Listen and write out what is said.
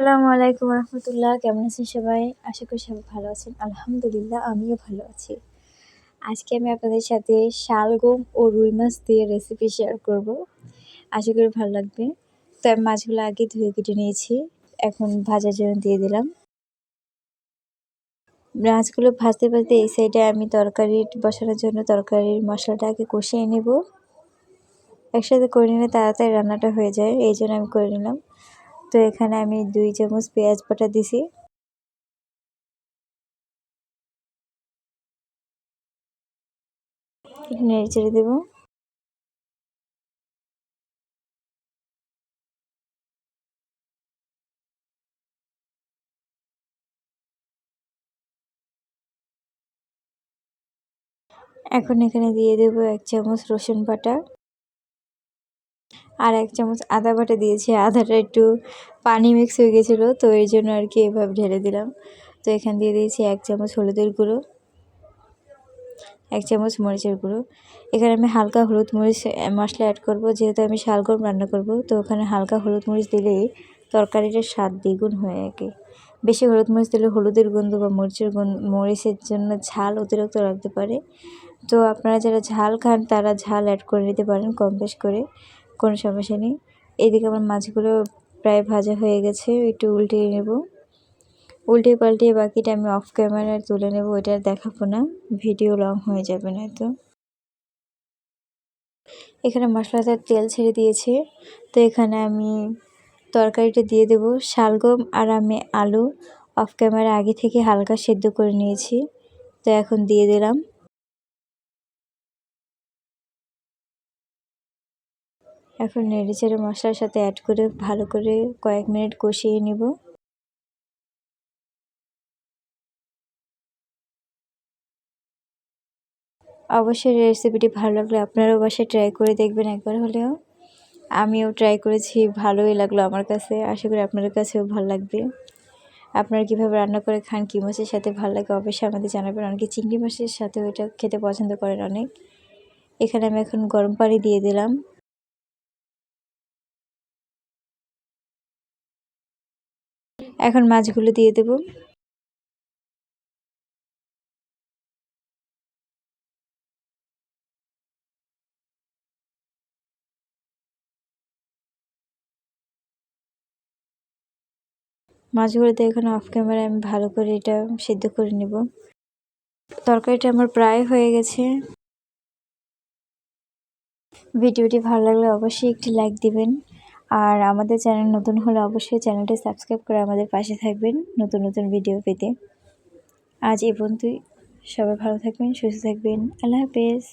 আসসালামু আলাইকুম রহমতুল্লাহ। কেমন আছেন সবাই? আশা করি সবাই ভালো আছেন। আলহামদুলিল্লাহ আমিও ভালো আছি। আজকে আমি আপনাদের সাথে শালগম ও রুই মাছ দিয়ে রেসিপি শেয়ার করব। আশা করি ভালো লাগবে। তো আমি মাছগুলো আগে ধুয়ে কেটে নিয়েছি। এখন ভাজার জন্য দিয়ে দিলাম। মাছগুলো ভাজতে ভাজতে এই সাইডে আমি তরকারি বসানোর জন্য তরকারির মশলাটা আগে কষিয়ে নেব। একসাথে করে নিলে তাড়াতাড়ি রান্নাটা হয়ে যায়, এই জন্য আমি করে নিলাম। তো এখানে আমি 2 চামচ পেঁয়াজ বাটা দিছি। নেড়ে চেড়ে দেবো। এখন এখানে দিয়ে দেব 1 চামচ রসুন বাটা আর 1 চামচ আদা বাটা দিয়েছি। আদাটা একটু পানি মিক্স হয়ে গেছিলো, তো এই জন্য আর কি এভাবে ঢেলে দিলাম। তো এখানে দিয়ে দিয়েছি 1 চামচ হলুদের গুঁড়ো, 1 চামচ মরিচের গুঁড়ো। এখানে আমি হালকা হলুদ মরিচ মশলা অ্যাড করব, যেহেতু আমি শালগম রান্না করব। তো ওখানে হালকা হলুদ মরিচ দিলেই তরকারিটার স্বাদ দ্বিগুণ হয়ে থাকে। বেশি হলুদ মরিচ দিলে হলুদের গন্ধ বা মরিচের জন্য ঝাল অতিরিক্ত লাগতে পারে। তো আপনারা যারা ঝাল খান তারা ঝাল অ্যাড করে নিতে পারেন কম বেশ করে, কোনো সমস্যা নেই। এদিকে আমার মাছগুলো প্রায় ভাজা হয়ে গেছে, একটু উল্টিয়ে নেব। উল্টিয়ে পাল্টিয়ে বাকিটা আমি অফ ক্যামেরায় তুলে নেব, ওইটা দেখাবো না, ভিডিও লং হয়ে যাবে নয়তো। এখানে মশলাটা তেল ছেড়ে দিয়েছে। তো এখানে আমি তরকারিটা দিয়ে দেব। শালগম আর আমি আলু অফ ক্যামেরা আগে থেকে হালকা সেদ্ধ করে নিয়েছি, তো এখন দিয়ে দিলাম। এখন নেড়েচেড়ে মশলার সাথে অ্যাড করে ভালো করে কয়েক মিনিট কষিয়ে নিব। অবশ্যই রেসিপিটি ভালো লাগলে আপনারাও বাসায় ট্রাই করে দেখবেন একবার হলেও। আমিও ট্রাই করেছি, ভালোই লাগলো আমার কাছে। আশা করি আপনাদের কাছেও ভালো লাগবে। আপনারা কীভাবে রান্না করে খান, কী মাছের সাথে ভালো লাগে অবশ্যই আমাদের জানাবেন। অনেকে চিংড়ি মাছের সাথেও এটা খেতে পছন্দ করেন অনেক। এখানে আমি এখন গরম পানি দিয়ে দিলাম। এখন মাছগুলো দিয়ে দেব। মাছগুলোতে এখন অফ ক্যামেরায় আমি ভালো করে এটা সিদ্ধ করে নেব। তরকারিটা আমার প্রায় হয়ে গেছে। ভিডিওটি ভালো লাগলে অবশ্যই একটি লাইক দিবেন, আর আমাদের চ্যানেল নতুন হলে অবশ্যই চ্যানেলটি সাবস্ক্রাইব করে আমাদের পাশে থাকবেন নতুন নতুন ভিডিও পেতে। আজ এই পর্যন্তই। সবাই ভালো থাকবেন, সুস্থ থাকবেন। আল্লাহ হাফেজ।